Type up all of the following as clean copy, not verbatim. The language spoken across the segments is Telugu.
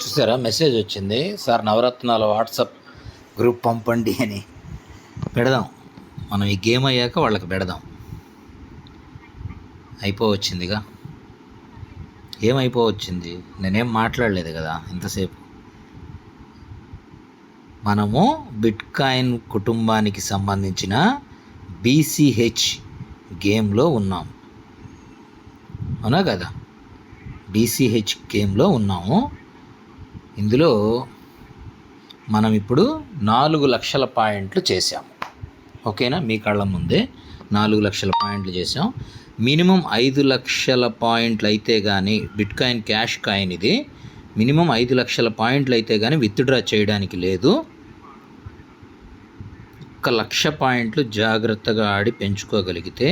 చూసారా, మెసేజ్ వచ్చింది, సార్ నవరత్నాల వాట్సాప్ గ్రూప్ పంపండి అని. పెడదాం, మనం ఈ గేమ్ అయ్యాక వాళ్ళకి పెడదాం. అయిపోవచ్చిందిగా. ఏమైపోవచ్చింది, నేనేం మాట్లాడలేదు కదా ఇంతసేపు. మనము బిట్కాయిన్ కుటుంబానికి సంబంధించిన BCH గేమ్లో ఉన్నాం, అవునా కదా? BCH గేమ్లో ఉన్నాము. ఇందులో మనం ఇప్పుడు 4 లక్షల పాయింట్లు చేసాము, ఓకేనా? మీ కళ్ళ ముందే 4 లక్షల పాయింట్లు చేసాం. మినిమం 5 లక్షల పాయింట్లు అయితే కానీ, బిట్కాయిన్ క్యాష్ కాయిన్ ఇది, మినిమం 5 లక్షల పాయింట్లు అయితే కానీ విత్డ్రా చేయడానికి లేదు. 1 లక్ష పాయింట్లు జాగ్రత్తగా ఆడి పెంచుకోగలిగితే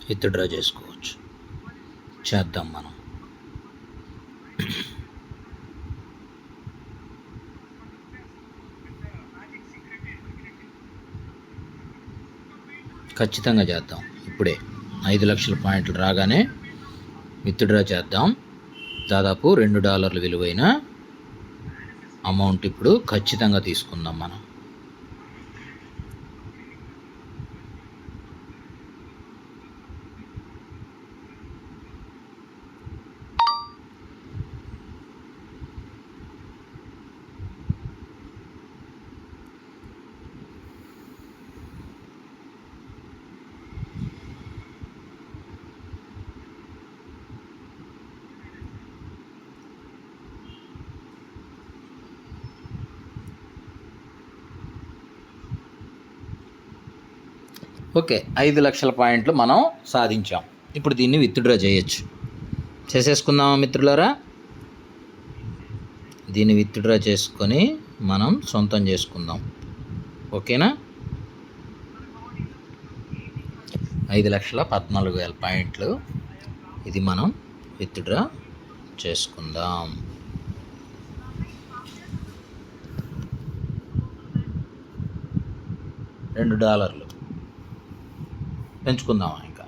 విత్డ్రా చేసుకోవచ్చు. చేద్దాం మనం. ఖచ్చితంగా చేద్దాం. ఇప్పుడే 5 లక్షల పాయింట్లు రాగానే విత్డ్రా చేద్దాం. దాదాపు $2 విలువైన అమౌంట్ ఇప్పుడు ఖచ్చితంగా తీసుకుందాం మనం. ఓకే, 5 లక్షల పాయింట్లు మనం సాధించాం. ఇప్పుడు దీన్ని విత్డ్రా చేయొచ్చు. చేసేసుకుందామా మిత్రులారా? దీన్ని విత్డ్రా చేసుకొని మనం సొంతం చేసుకుందాం, ఓకేనా? 5,14,000 పాయింట్లు ఇది మనం విత్డ్రా చేసుకుందాం. $2 పెంచుకుందామా ఇంకా?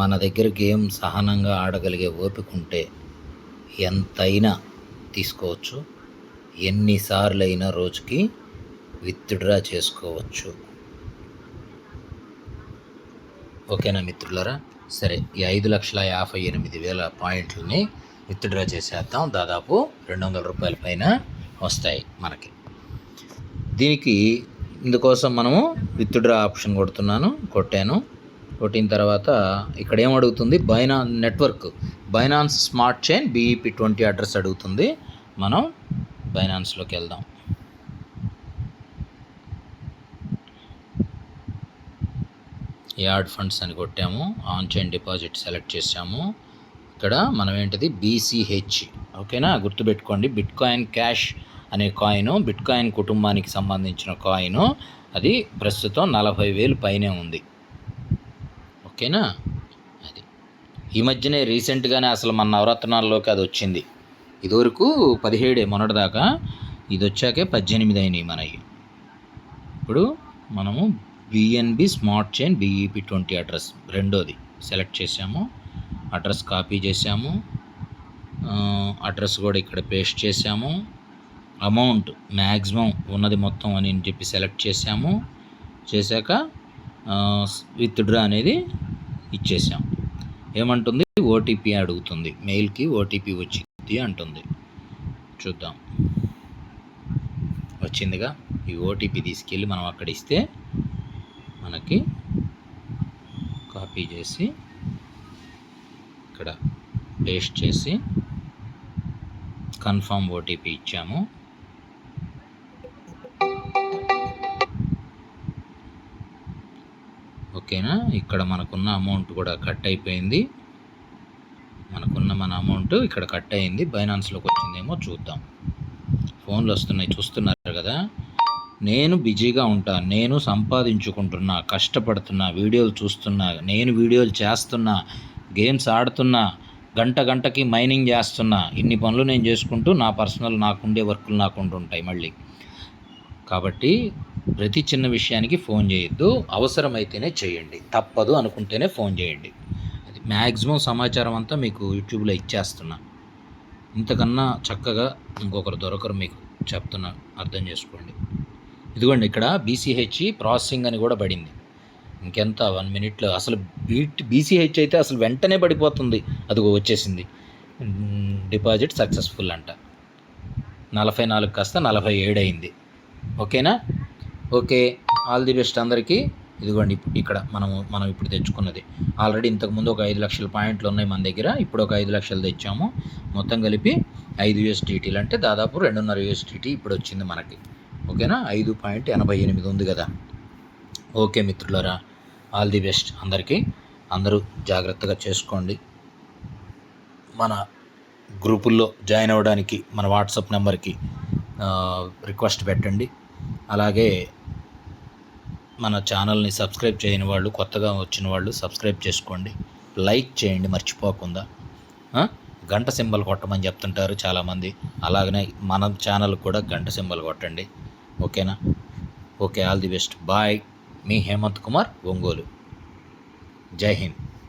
మన దగ్గర గేమ్ సహనంగా ఆడగలిగే ఓపిక ఉంటే ఎంతైనా తీసుకోవచ్చు, ఎన్నిసార్లు అయినా రోజుకి విత్డ్రా చేసుకోవచ్చు, ఓకేనా మిత్రులారా? సరే, ఈ 5,58,000 పాయింట్లని విత్డ్రా చేసేద్దాం. దాదాపు $200 పైన వస్తాయి మనకి. దీనికి ఇందుకోసం మనము విత్డ్రా ఆప్షన్ కొట్టాను. కొట్టిన తర్వాత ఇక్కడ ఏమడుగుతుంది? Binance network, Binance smart chain BEP20 address అడుగుతుంది. మనం బైనాన్స్లోకి వెళ్దాం. యాడ్ ఫండ్స్ అని కొట్టాము, ఆన్ చైన్ డిపాజిట్ సెలెక్ట్ చేసాము. ఇక్కడ మనం ఏంటిది BCH, ఓకేనా? గుర్తుపెట్టుకోండి, బిట్కాయిన్ క్యాష్ అనే కాయిన్ బిట్కాయిన్ కుటుంబానికి సంబంధించిన కాయిన్. అది ప్రస్తుతం 40,000 పైనే ఉంది, ఓకేనా? అది ఈ మధ్యనే రీసెంట్గానే అసలు మన నవరత్నాల్లోకి అది వచ్చింది. ఇదివరకు 17 మొన్నటిదాకా ఇది వచ్చాకే 18 అయినాయి మనకి. ఇప్పుడు మనము BNB smart chain BEP20 address రెండోది సెలెక్ట్ చేసాము. అడ్రస్ కాపీ చేసాము. అడ్రస్ కూడా ఇక్కడ పేస్ట్ చేసాము. అమౌంట్ మ్యాక్సిమం ఉన్నది మొత్తం అని చెప్పి సెలెక్ట్ చేసాము. చేశాక విత్డ్రా అనేది ఇచ్చేసాం. ఏమంటుంది? ఓటీపీ అడుగుతుంది. మెయిల్కి ఓటీపీ వచ్చింది అంటుంది. చూద్దాం. వచ్చిందిగా. ఈ ఓటీపీ తీసుకెళ్ళి మనం అక్కడ ఇస్తే మనకి కాపీ చేసి ఇక్కడ పేస్ట్ చేసి కన్ఫర్మ్ ఓటీపీ ఇచ్చాము. ఓకేనా. ఇక్కడ మనకున్న అమౌంట్ కూడా కట్ అయిపోయింది. మన అమౌంట్ ఇక్కడ కట్ అయింది. బైనాన్స్లోకి వచ్చిందేమో చూద్దాం. ఫోన్లు వస్తున్నాయి, చూస్తున్నారు కదా. నేను బిజీగా ఉంటాను, నేను సంపాదించుకుంటున్నా, కష్టపడుతున్నా, వీడియోలు చూస్తున్నా, నేను వీడియోలు చేస్తున్నా, గేమ్స్ ఆడుతున్నా, గంటకి మైనింగ్ చేస్తున్నా. ఇన్ని పనులు నేను చేసుకుంటూ నా పర్సనల్ నాకుండే వర్కులు నాకు ఉంటుంటాయి మళ్ళీ. కాబట్టి ప్రతి చిన్న విషయానికి ఫోన్ చేయొద్దు. అవసరమైతేనే చేయండి, తప్పదు అనుకుంటేనే ఫోన్ చేయండి. అది మ్యాక్సిమం సమాచారం అంతా మీకు యూట్యూబ్లో ఇచ్చేస్తున్నా. ఇంతకన్నా చక్కగా ఇంకొకరు దొరకరు, మీకు చెప్తున్నా, అర్థం చేసుకోండి. ఇదిగోండి, ఇక్కడ BCH ప్రాసెసింగ్ అని కూడా పడింది. ఇంకెంత 1 మినిట్లో అసలు BCH అయితే అసలు వెంటనే పడిపోతుంది. అదిగో వచ్చేసింది. డిపాజిట్ సక్సెస్ఫుల్ అంట. 44 కాస్త 47 అయింది. ఓకేనా. ఓకే, ఆల్ ది బెస్ట్ అందరికీ. ఇదిగోండి, ఇక్కడ మనం ఇప్పుడు తెచ్చుకున్నది. ఆల్రెడీ ఇంతకుముందు ఒక 5 లక్షల పాయింట్లు ఉన్నాయి మన దగ్గర. ఇప్పుడు ఒక 5 లక్షలు తెచ్చాము. మొత్తం కలిపి 5 USDTలు అంటే దాదాపు 2.5 USDT ఇప్పుడు వచ్చింది మనకి. ఓకేనా. 5.88 ఉంది కదా. ఓకే మిత్రులారా, ఆల్ ది బెస్ట్ అందరికీ. అందరూ జాగ్రత్తగా చేసుకోండి. మన గ్రూపుల్లో జాయిన్ అవ్వడానికి మన వాట్సాప్ నెంబర్కి రిక్వెస్ట్ పెట్టండి. అలాగే మన ఛానల్ని సబ్స్క్రైబ్ చేయని వాళ్ళు, కొత్తగా వచ్చిన వాళ్ళు సబ్స్క్రైబ్ చేసుకోండి. లైక్ చేయండి మర్చిపోకుండా. గంట సింబల్ కొట్టమని చెప్తుంటారు చాలామంది. అలాగనే మన ఛానల్ కూడా గంట సింబల్ కొట్టండి. ఓకేనా. Okay, all the best. Bye. మీ హేమంత్ కుమార్, ఒంగోలు. జై హింద్.